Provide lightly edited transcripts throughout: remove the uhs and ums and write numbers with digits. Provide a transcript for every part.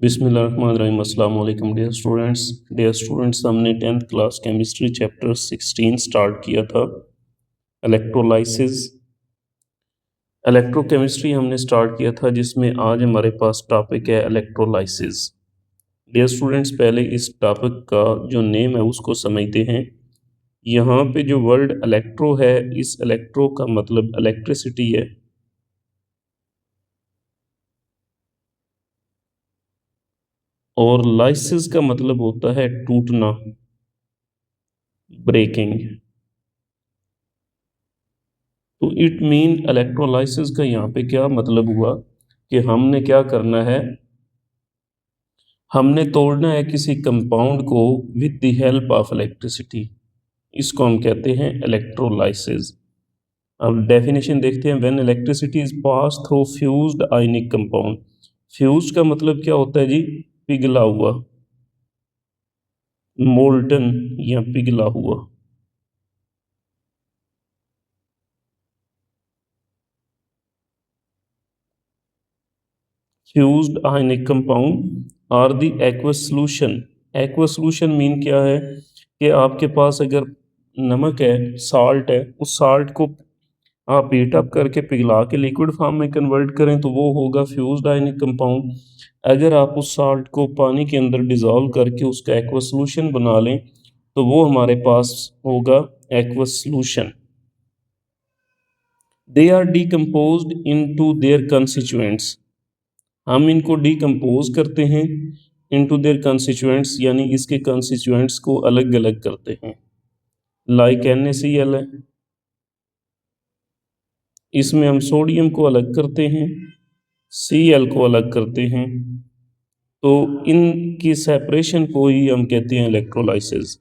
बिस्मिल्लाहिर्रहमानिर्रहीम। अस्सलाम वालेकुम डियर स्टूडेंट्स, हमने 10th class chemistry chapter 16 start किया था। इलेक्ट्रोलाइसिस इलेक्ट्रोकेमिस्ट्री हमने स्टार्ट किया था, जिसमें आज हमारे पास टॉपिक है इलेक्ट्रोलाइसिस। डियर स्टूडेंट्स, पहले इस टॉपिक का जो नेम है उसको समझते हैं। यहाँ पे जो वर्ड इलेक्ट्रो है, इस इलेक्ट्रो का मतलब इलेक्ट्रिसिटी है, और लाइसिस का मतलब होता है टूटना, ब्रेकिंग। तो इट मीन इलेक्ट्रोलाइसिस का यहाँ पे क्या मतलब हुआ कि हमने क्या करना है, हमने तोड़ना है किसी कंपाउंड को with the help of electricity. इसको हम कहते हैं इलेक्ट्रोलाइसिस। अब डेफिनेशन देखते हैं। When electricity is pass through fused ionic compound. Fused का मतलब क्या होता है जी? पिघला हुआ, मोल्टन या पिघला हुआ। Fused ionic compound are the aqueous solution. Aqueous solution mean क्या है कि आपके पास अगर नमक है, साल्ट है, उस साल्ट को आप हीट अप करके पिघला के लिक्विड फॉर्म में कन्वर्ट करें तो वो होगा फ्यूज्ड आयनिक कंपाउंड। अगर आप उस साल्ट को पानी के अंदर डिजॉल्व करके उसका एक्वस सॉल्यूशन बना लें तो वो हमारे पास होगा aqueous solution. They are decomposed into their constituents. हम इनको डिकम्पोज करते हैं इनटू देयर कंस्टिट्यूएंट्स, यानी इसके कंस्टिट्यूएंट्स को अलग अलग करते हैं। लाइक NaCl है, इसमें हम सोडियम को अलग करते हैं, Cl को अलग करते हैं। तो इनकी सेपरेशन को ही हम कहते हैं इलेक्ट्रोलाइसिस।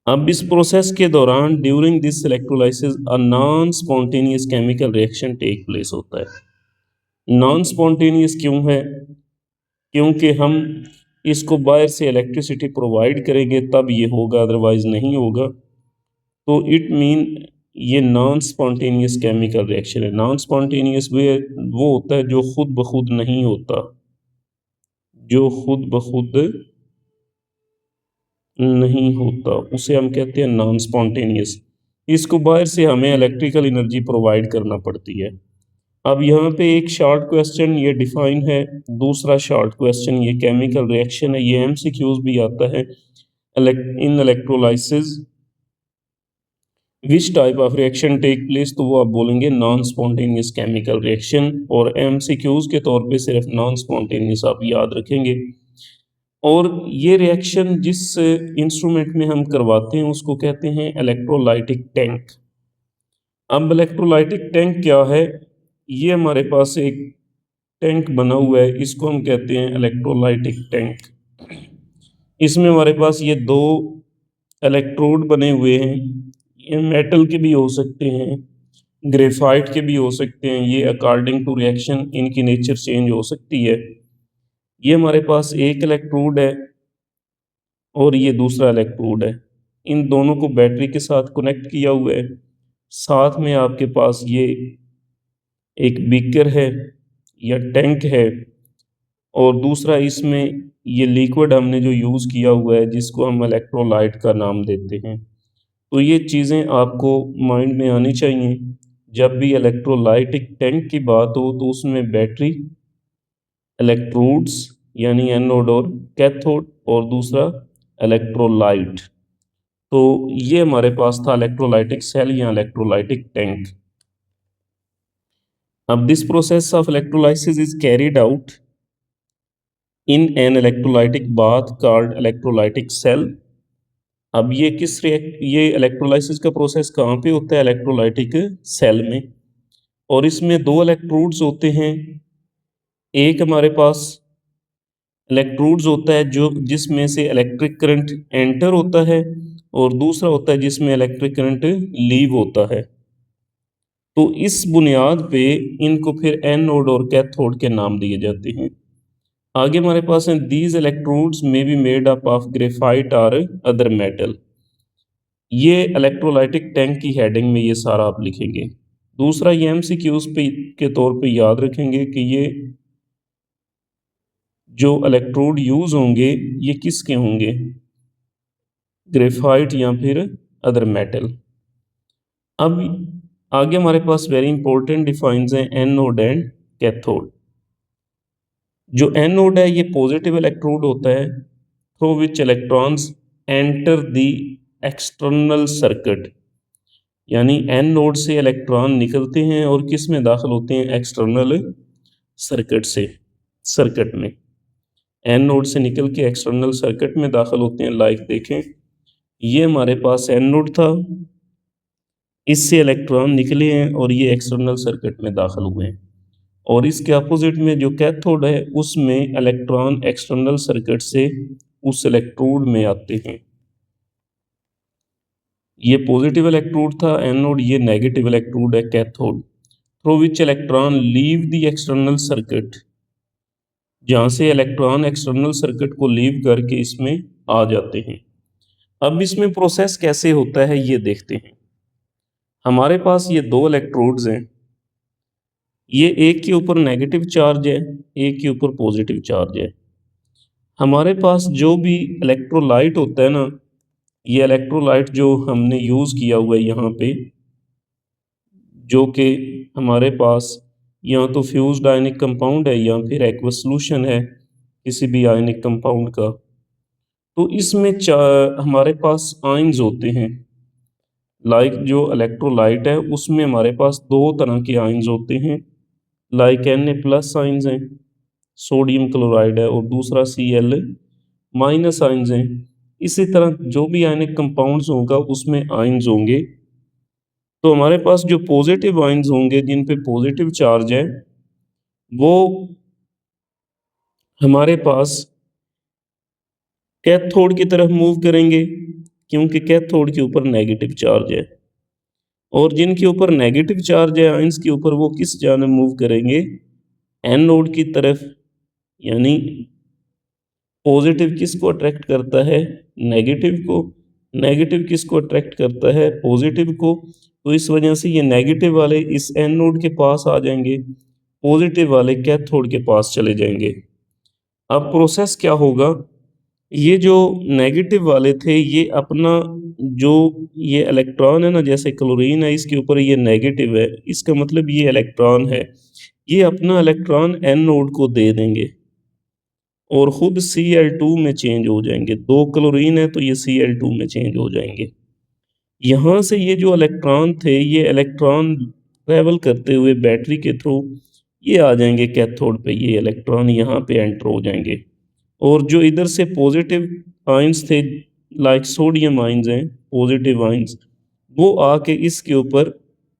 अब इस प्रोसेस के दौरान during this electrolysis a non spontaneous chemical reaction take place होता है। नॉन स्पॉन्टेनियस क्यों है? क्योंकि हम इसको बाहर से इलेक्ट्रिसिटी प्रोवाइड करेंगे तब ये होगा, अदरवाइज नहीं होगा। तो इट मीन ये नॉन स्पॉन्टेनियस केमिकल रिएक्शन है। नॉन स्पॉन्टेनियस वो होता है जो खुद ब खुद नहीं होता, जो खुद ब खुद नहीं होता, उसे हम कहते हैं नॉन स्पॉन्टेनियस। इसको बाहर से हमें इलेक्ट्रिकल एनर्जी प्रोवाइड करना पड़ती है। अब यहाँ पे एक शॉर्ट क्वेश्चन ये डिफाइन है, दूसरा शॉर्ट क्वेश्चन ये केमिकल रिएक्शन है। ये MCQs भी आता है। In electrolysis which type of reaction take place, तो वो आप बोलेंगे नॉन स्पॉन्टेनियस केमिकल रिएक्शन। और MCQs के तौर पे सिर्फ नॉन स्पॉन्टेनियस आप याद रखेंगे। और ये रिएक्शन जिस इंस्ट्रूमेंट में हम करवाते हैं उसको कहते हैं इलेक्ट्रोलाइटिक टैंक। अब इलेक्ट्रोलाइटिक टैंक क्या है? ये हमारे पास एक टैंक बना हुआ है, इसको हम कहते हैं इलेक्ट्रोलाइटिक टैंक। इसमें हमारे पास ये दो इलेक्ट्रोड बने हुए हैं। ये मेटल के भी हो सकते हैं, ग्रेफाइट के भी हो सकते हैं। ये अकॉर्डिंग टू रिएक्शन इनकी नेचर चेंज हो सकती है। ये हमारे पास एक इलेक्ट्रोड है और ये दूसरा इलेक्ट्रोड है। इन दोनों को बैटरी के साथ कनेक्ट किया हुआ है। साथ में आपके पास ये एक बीकर है या टैंक है, और दूसरा इसमें ये लिक्विड हमने जो यूज़ किया हुआ है जिसको हम इलेक्ट्रोलाइट का नाम देते हैं। तो ये चीज़ें आपको माइंड में आनी चाहिए। जब भी इलेक्ट्रोलाइटिक टैंक की बात हो तो उसमें बैटरी, इलेक्ट्रोड्स यानी एनोड और कैथोड, और दूसरा इलेक्ट्रोलाइट। तो ये हमारे पास था इलेक्ट्रोलाइटिक सेल या इलेक्ट्रोलाइटिक टैंक। अब this process of electrolysis is carried out in an electrolytic bath called electrolytic cell. अब ये इलेक्ट्रोलाइसिस का प्रोसेस कहाँ पे होता है? इलेक्ट्रोलाइटिक सेल में। और इसमें दो इलेक्ट्रोड्स होते हैं। एक हमारे पास इलेक्ट्रोड्स होता है जो जिसमें से इलेक्ट्रिक करंट एंटर होता है, और दूसरा होता है जिसमें इलेक्ट्रिक करंट लीव होता है। तो इस बुनियाद पे इनको फिर एनोड और कैथोड के नाम दिए जाते हैं। आगे हमारे पास है दीज इलेक्ट्रोड्स में be made up of graphite और अदर मेटल। ये इलेक्ट्रोलाइटिक टैंक की हेडिंग में ये सारा आप लिखेंगे। दूसरा ये MCQs पे के तौर पे याद रखेंगे कि ये जो इलेक्ट्रोड यूज होंगे ये किसके होंगे, ग्रेफाइट या फिर अदर मेटल। अब आगे हमारे पास वेरी इंपॉर्टेंट डिफाइंस हैं एनोड एंड कैथोड। जो एनोड है ये पॉजिटिव इलेक्ट्रोड होता है through which electrons enter the external circuit, यानी एनोड से इलेक्ट्रॉन निकलते हैं और किस में दाखिल होते हैं, एक्सटर्नल सर्किट से, सर्किट में एनोड से निकल के एक्सटर्नल सर्किट में दाखिल होते हैं। लाइक देखें, ये हमारे पास एनोड था, इससे इलेक्ट्रॉन निकले हैं और ये एक्सटर्नल सर्किट में दाखिल हुए हैं। और इसके अपोजिट में जो कैथोड है उसमें इलेक्ट्रॉन एक्सटर्नल सर्किट से उस इलेक्ट्रोड में आते हैं। ये पॉजिटिव इलेक्ट्रोड था एनोड, ये नेगेटिव इलेक्ट्रोड है cathode, through which electron leave the external circuit, जहां से इलेक्ट्रॉन एक्सटर्नल सर्किट को लीव करके इसमें आ जाते हैं। अब इसमें प्रोसेस कैसे होता है ये देखते हैं। हमारे पास ये दो इलेक्ट्रोड्स हैं, ये एक के ऊपर नेगेटिव चार्ज है, एक के ऊपर पॉजिटिव चार्ज है। हमारे पास जो भी इलेक्ट्रोलाइट होता है ना, ये इलेक्ट्रोलाइट जो हमने यूज़ किया हुआ है यहाँ पे, जो कि हमारे पास या तो फ्यूज्ड आयनिक कंपाउंड है या फिर एक्वस सॉल्यूशन है किसी भी आयनिक कंपाउंड का, तो इसमें हमारे पास आयंस होते हैं। लाइक जो इलेक्ट्रोलाइट है उसमें हमारे पास दो तरह के आयंस होते हैं, लाइक Na+ आयंस हैं, सोडियम क्लोराइड है, और दूसरा Cl- आयंस हैं। इसी तरह जो भी आयनिक कंपाउंड्स होगा उसमें आयंस होंगे। तो हमारे पास जो पॉजिटिव आयंस होंगे जिन पे पॉजिटिव चार्ज है वो हमारे पास कैथोड की तरफ मूव करेंगे, क्योंकि कैथोड के ऊपर नेगेटिव चार्ज है। और जिनके ऊपर नेगेटिव चार्ज है आयंस के ऊपर, वो किस जानब मूव करेंगे, एनोड की तरफ। यानी पॉजिटिव किसको अट्रैक्ट करता है, नेगेटिव को, नेगेटिव किसको अट्रैक्ट करता है, पॉजिटिव को। तो इस वजह से ये नेगेटिव वाले इस एनोड के पास आ जाएंगे, पॉजिटिव वाले कैथोड के पास चले जाएंगे। अब प्रोसेस क्या होगा, ये जो नेगेटिव वाले थे ये अपना जो ये इलेक्ट्रॉन है ना, जैसे क्लोरीन है इसके ऊपर ये नेगेटिव है, इसका मतलब ये इलेक्ट्रॉन है, ये अपना इलेक्ट्रॉन एनोड को दे देंगे और खुद Cl2 में चेंज हो जाएंगे। दो क्लोरीन है तो ये Cl2 में चेंज हो जाएंगे। यहाँ से ये जो इलेक्ट्रॉन थे ये इलेक्ट्रॉन ट्रेवल करते हुए बैटरी के थ्रू ये आ जाएंगे कैथोड पे, ये इलेक्ट्रॉन यहाँ पे एंटर हो जाएंगे। और जो इधर से पॉजिटिव आयंस थे, लाइक सोडियम आयंस हैं, पॉजिटिव आयंस, वो आके इसके ऊपर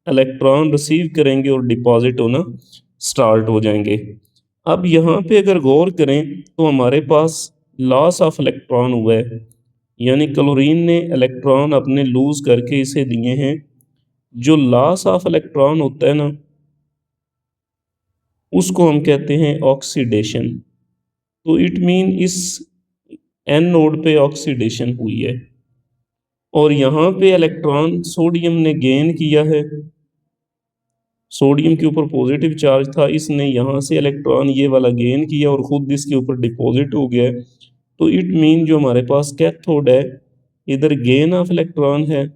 इलेक्ट्रॉन रिसीव करेंगे और डिपॉजिट होना स्टार्ट हो जाएंगे। अब यहाँ पे अगर गौर करें तो हमारे पास लॉस ऑफ इलेक्ट्रॉन हुआ है, यानी क्लोरीन ने इलेक्ट्रॉन अपने लूज करके इसे दिए हैं। जो लॉस ऑफ इलेक्ट्रॉन होता है ना, उसको हम कहते हैं ऑक्सीडेशन। तो इट मीन इस एन नोड पे ऑक्सीडेशन हुई है और यहाँ पे इलेक्ट्रॉन सोडियम ने गेन किया है। सोडियम के ऊपर पॉजिटिव चार्ज था, इसने यहाँ से इलेक्ट्रॉन ये वाला गेन किया और खुद इसके ऊपर डिपॉजिट हो गया। तो इट मीन जो हमारे पास कैथोड है, इधर गेन ऑफ इलेक्ट्रॉन है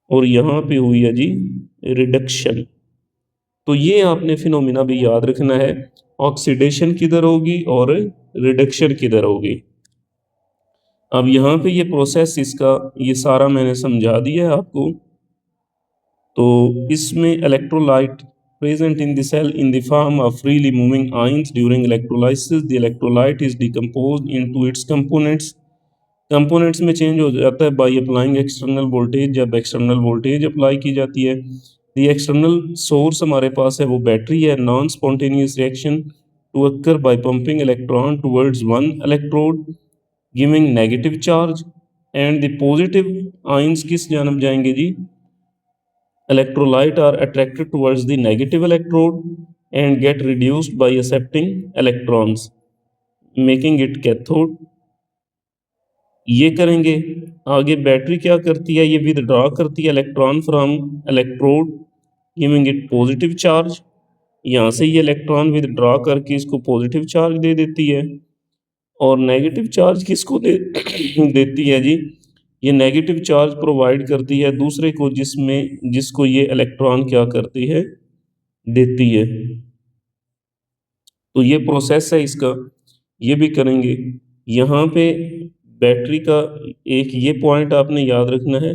और यहाँ पे हुई है जी रिडक्शन। तो ये आपने फिनोमिना भी याद रखना है, ऑक्सीडेशन किधर होगी और रिडक्शन किधर होगी। अब यहाँ पे ये प्रोसेस इसका ये सारा मैंने समझा दिया है आपको। तो इसमें electrolyte present in the cell in the form of freely moving ions during electrolysis. The electrolyte is decomposed into its components. Components में चेंज हो जाता है बाई अप्लाइंग एक्सटर्नल वोल्टेज, जब एक्सटर्नल वोल्टेज अप्लाई की जाती है। दी एक्सटर्नल सोर्स हमारे पास है वो बैटरी है। Non spontaneous reaction to occur by pumping electron towards one electrode giving negative charge and the positive ions किस जानब जाएंगे जी, electrolyte are attracted towards the negative electrode and get reduced by accepting electrons making it cathode। ये करेंगे। आगे battery क्या करती है, ये विदड्रॉ करती है electron from electrode giving it positive charge यहाँ से ये इलेक्ट्रॉन विदड्रॉ करके इसको पॉजिटिव चार्ज दे देती है, और नेगेटिव चार्ज किसको दे देती है जी? ये नेगेटिव चार्ज प्रोवाइड करती है दूसरे को, जिसको ये इलेक्ट्रॉन क्या करती है, देती है। तो ये प्रोसेस है इसका, ये भी करेंगे। यहाँ पे बैटरी का एक ये पॉइंट आपने याद रखना है,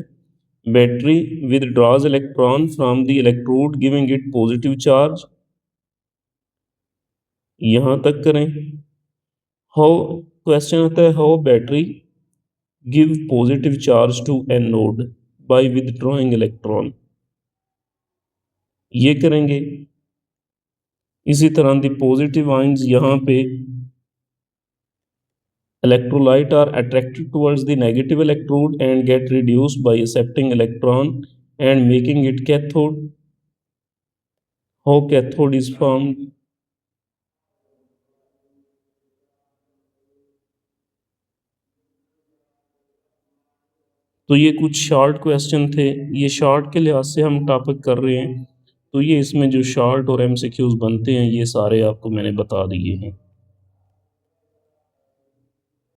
battery withdraws electron from the electrode giving it positive charge, यहाँ तक करें। हाउ, क्वेश्चन आता है how battery give positive charge to anode by withdrawing electron, ये करेंगे। इसी तरह द पॉजिटिव आयंस, यहाँ पे electrolyte are attracted towards the negative electrode and get reduced by accepting electron and making it cathode. How cathode is formed? तो ये कुछ short question थे, ये शॉर्ट के लिहाज से हम टॉपिक कर रहे हैं, तो ये इसमें जो शॉर्ट और एमसीक्यूज बनते हैं ये सारे आपको मैंने बता दिए हैं।